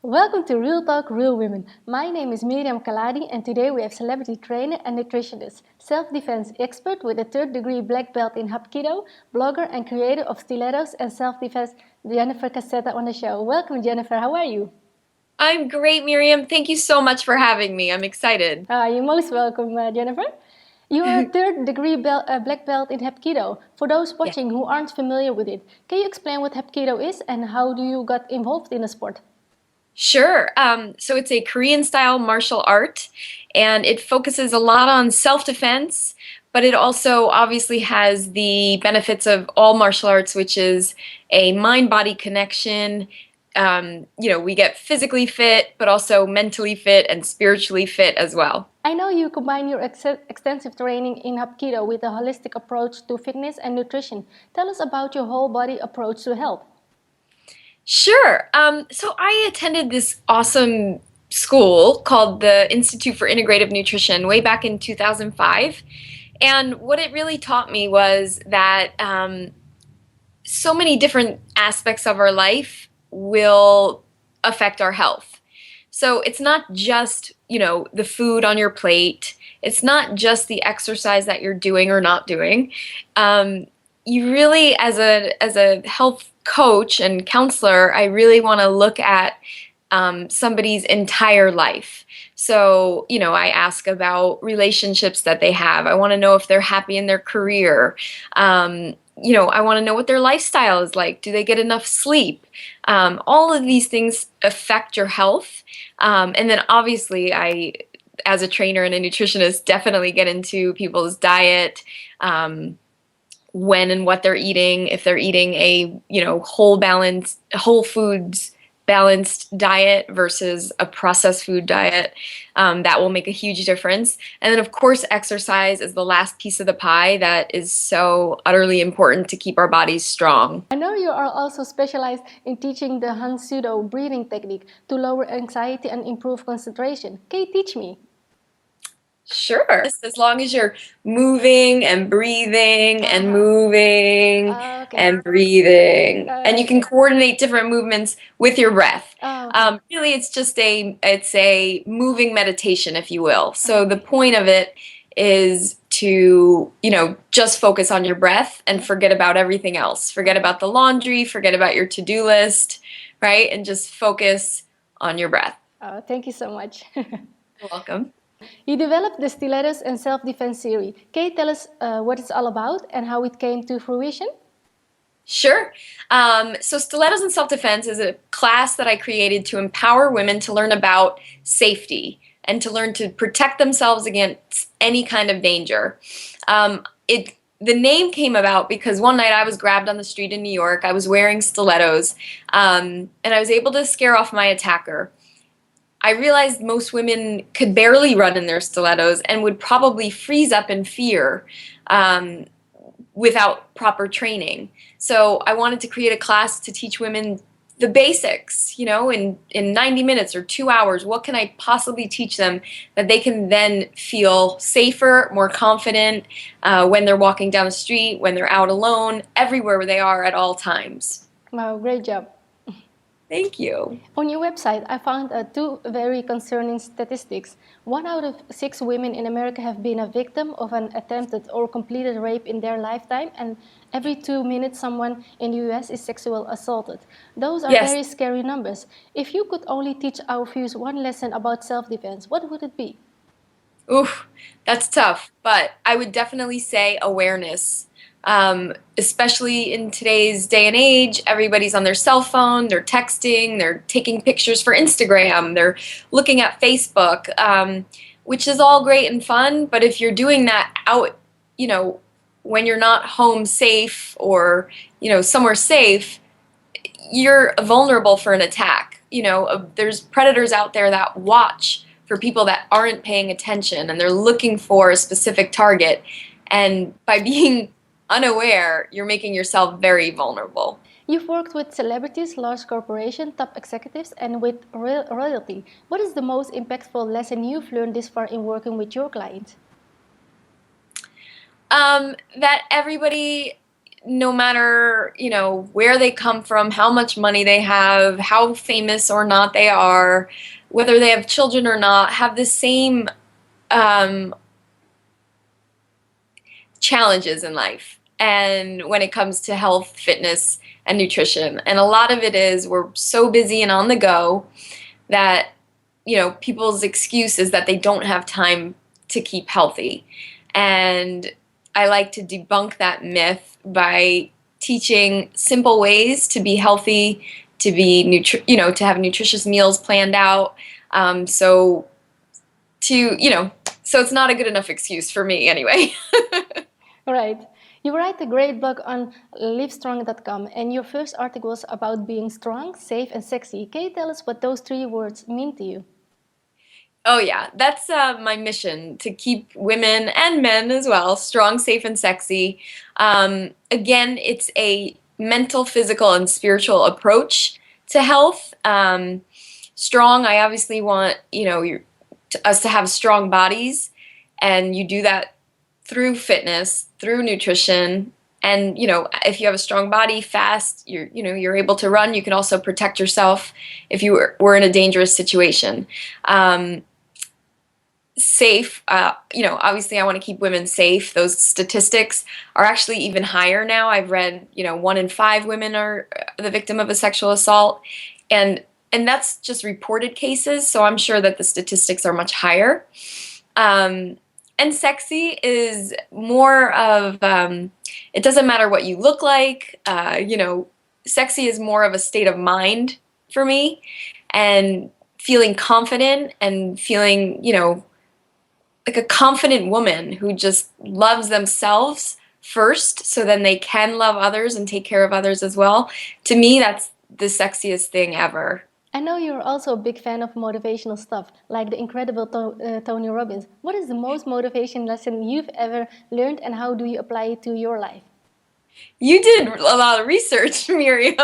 Welcome to Real Talk, Real Women. My name is Miriam Khalladi, and today we have celebrity trainer and nutritionist, self-defense expert with a third-degree black belt in Hapkido, blogger and creator of stilettos and self-defense, Jennifer Cassetta, on the show. Welcome, Jennifer. How are you? I'm great, Miriam. Thank you so much for having me. I'm excited. You're most welcome, Jennifer. You're a third-degree black belt in Hapkido. For those Yeah. watching who aren't familiar with it, can you explain what Hapkido is and how do you got involved in the sport? Sure. So it's a Korean style martial art, and it focuses a lot on self-defense, but it also obviously has the benefits of all martial arts, which is a mind-body connection. We get physically fit, but also mentally fit and spiritually fit as well. I know you combine your extensive training in Hapkido with a holistic approach to fitness and nutrition. Tell us about your whole body approach to health. Sure. So I attended this awesome school called the Institute for Integrative Nutrition way back in 2005. And what it really taught me was that so many different aspects of our life will affect our health. So it's not just, the food on your plate. It's not just the exercise that you're doing or not doing. You really, as a health coach and counselor, I really want to look at somebody's entire life. So, I ask about relationships that they have. I want to know if they're happy in their career. I want to know what their lifestyle is like. Do they get enough sleep? All of these things affect your health. And then obviously as a trainer and a nutritionist, definitely get into people's diet, when and what they're eating, if they're eating a, whole foods balanced diet versus a processed food diet. That will make a huge difference. And then, of course, exercise is the last piece of the pie that is so utterly important to keep our bodies strong. I know you are also specialized in teaching the Han Sudo breathing technique to lower anxiety and improve concentration. Can you teach me? Sure. As long as you're moving and breathing and moving Okay. and breathing, and you can Okay. coordinate different movements with your breath. Okay. Really, it's a moving meditation, if you will. So the point of it is to, just focus on your breath and forget about everything else. Forget about the laundry, forget about your to-do list, right? And just focus on your breath. Thank you so much. You're welcome. You developed the Stilettos and Self-Defense series. Can you tell us what it's all about and how it came to fruition? Sure. So Stilettos and Self-Defense is a class that I created to empower women to learn about safety and to learn to protect themselves against any kind of danger. The name came about because one night I was grabbed on the street in New York. I was wearing stilettos, and I was able to scare off my attacker. I realized most women could barely run in their stilettos and would probably freeze up in fear without proper training. So I wanted to create a class to teach women the basics, in 90 minutes or 2 hours. What can I possibly teach them that they can then feel safer, more confident when they're walking down the street, when they're out alone, everywhere where they are at all times. Wow, great job. Thank you. On your website, I found two very concerning statistics. 1 out of 6 women in America have been a victim of an attempted or completed rape in their lifetime, and every 2 minutes someone in the US is sexually assaulted. Those are Yes. very scary numbers. If you could only teach our viewers one lesson about self-defense, what would it be? Oof, that's tough, but I would definitely say awareness. Especially in today's day and age, everybody's on their cell phone, they're texting, they're taking pictures for Instagram, they're looking at Facebook, which is all great and fun, but if you're doing that out, when you're not home safe or, somewhere safe, you're vulnerable for an attack. There's predators out there that watch for people that aren't paying attention and they're looking for a specific target. And by being unaware, you're making yourself very vulnerable. You've worked with celebrities, large corporations, top executives, and with royalty. What is the most impactful lesson you've learned this far in working with your clients? That everybody no matter, where they come from, how much money they have, how famous or not they are, whether they have children or not, have the same um, challenges in life. And when it comes to health, fitness, and nutrition. And a lot of it is we're so busy and on the go that, people's excuse is that they don't have time to keep healthy. And I like to debunk that myth by teaching simple ways to be healthy, to be to have nutritious meals planned out. So so it's not a good enough excuse for me anyway. Right. You write a great blog on livestrong.com, and your first article was about being strong, safe, and sexy. Can you tell us what those three words mean to you? Oh yeah, that's my mission, to keep women and men as well strong, safe, and sexy. Again, it's a mental, physical, and spiritual approach to health. Strong, I obviously want us to have strong bodies, and you do that through fitness, through nutrition. And if you have a strong body, fast, you're able to run. You can also protect yourself if you were in a dangerous situation. Safe, obviously I want to keep women safe. Those statistics are actually even higher now. I've read 1 in 5 women are the victim of a sexual assault, and that's just reported cases, so I'm sure that the statistics are much higher. And sexy is more of, it doesn't matter what you look like. Sexy is more of a state of mind for me, and feeling confident and feeling, like a confident woman who just loves themselves first, so then they can love others and take care of others as well. To me, that's the sexiest thing ever. I know you're also a big fan of motivational stuff, like the incredible Tony Robbins. What is the most motivation lesson you've ever learned, and how do you apply it to your life? You did a lot of research, Miriam.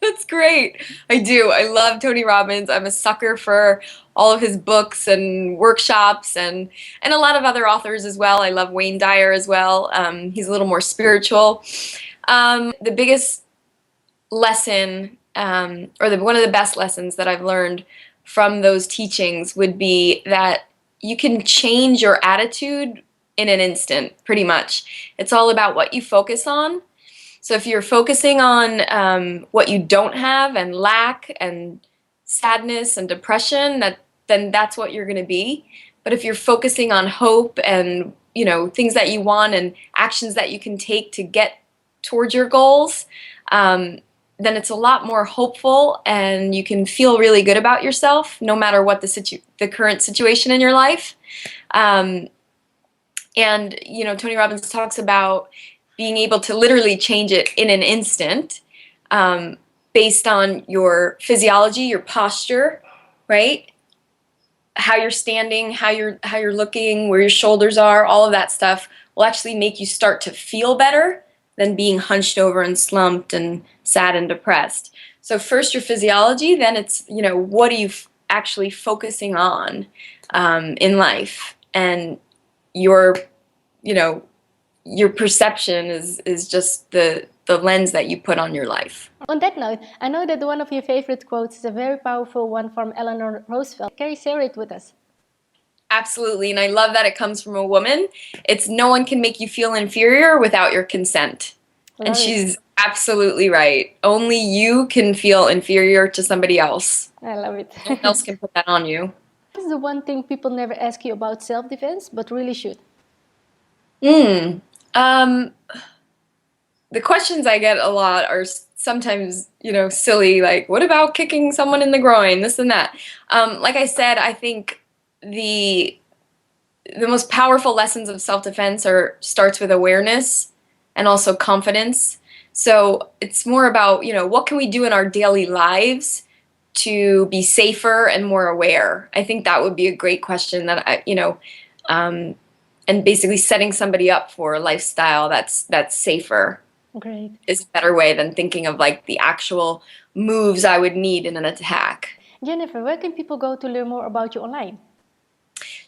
That's great. I do. I love Tony Robbins. I'm a sucker for all of his books and workshops, and a lot of other authors as well. I love Wayne Dyer as well. He's a little more spiritual. The biggest lesson, one of the best lessons that I've learned from those teachings would be that you can change your attitude in an instant, pretty much. It's all about what you focus on. So if you're focusing on what you don't have and lack and sadness and depression, then that's what you're going to be. But if you're focusing on hope and things that you want and actions that you can take to get towards your goals, then it's a lot more hopeful, and you can feel really good about yourself no matter what the current situation in your life. And Tony Robbins talks about being able to literally change it in an instant, based on your physiology, your posture, right? How you're standing, how you're looking, where your shoulders are, all of that stuff will actually make you start to feel better than being hunched over and slumped and sad and depressed. So first your physiology, then it's, what are you actually focusing on in life? And your perception is just the lens that you put on your life. On that note, I know that one of your favorite quotes is a very powerful one from Eleanor Roosevelt. Can you share it with us? Absolutely, and I love that it comes from a woman. It's no one can make you feel inferior without your consent. And she's absolutely right. Only you can feel inferior to somebody else. I love it. No one else can put that on you. What is the one thing people never ask you about self-defense, but really should? The questions I get a lot are sometimes, silly, like, what about kicking someone in the groin, this and that. Like I said, I think the most powerful lessons of self-defense starts with awareness and also confidence. So it's more about, what can we do in our daily lives to be safer and more aware? I think that would be a great question that and basically setting somebody up for a lifestyle that's safer. Great. Is a better way than thinking of like the actual moves I would need in an attack. Jennifer, where can people go to learn more about you online?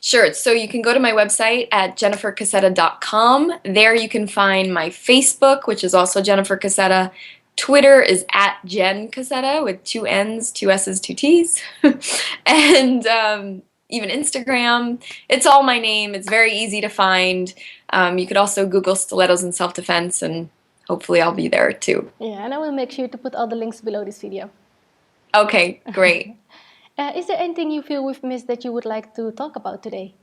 Sure. So you can go to my website at jennifercassetta.com. There you can find my Facebook, which is also Jennifer Cassetta. Twitter is at Jen Cassetta with two N's, two S's, two T's. And even Instagram. It's all my name. It's very easy to find. You could also Google stilettos and self-defense, and hopefully I'll be there too. Yeah, and I will make sure to put all the links below this video. Okay, great. Is there anything you feel we've missed that you would like to talk about today?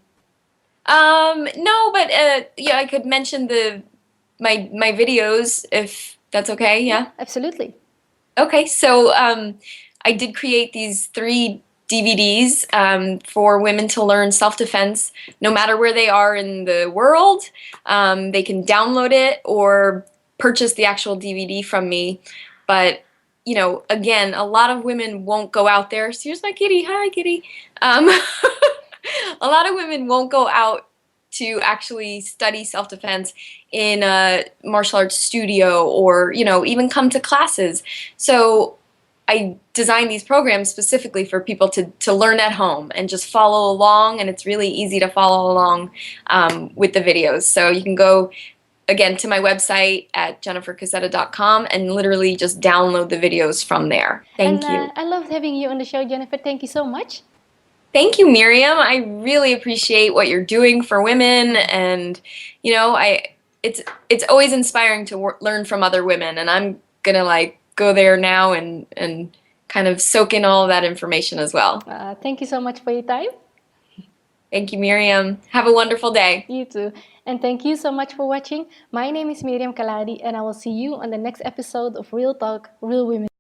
No, but yeah, I could mention my videos if that's okay. Yeah. Absolutely. Okay, so I did create these 3 DVDs for women to learn self-defense no matter where they are in the world. They can download it or purchase the actual DVD from me. But, you know, again, a lot of women won't go out there. So here's my kitty. Hi, kitty. A lot of women won't go out to actually study self-defense in a martial arts studio or, you know, even come to classes. So I designed these programs specifically for people to learn at home and just follow along, and it's really easy to follow along with the videos. So you can go, again, to my website at jennifercassetta.com and literally just download the videos from there. Thank you. I loved having you on the show, Jennifer. Thank you so much. Thank you, Miriam. I really appreciate what you're doing for women, and you know, it's always inspiring to learn from other women, and I'm gonna like go there now and kind of soak in all of that information as well. Thank you so much for your time. Thank you, Miriam. Have a wonderful day. You too. And thank you so much for watching. My name is Miriam Khalladi, and I will see you on the next episode of Real Talk, Real Women.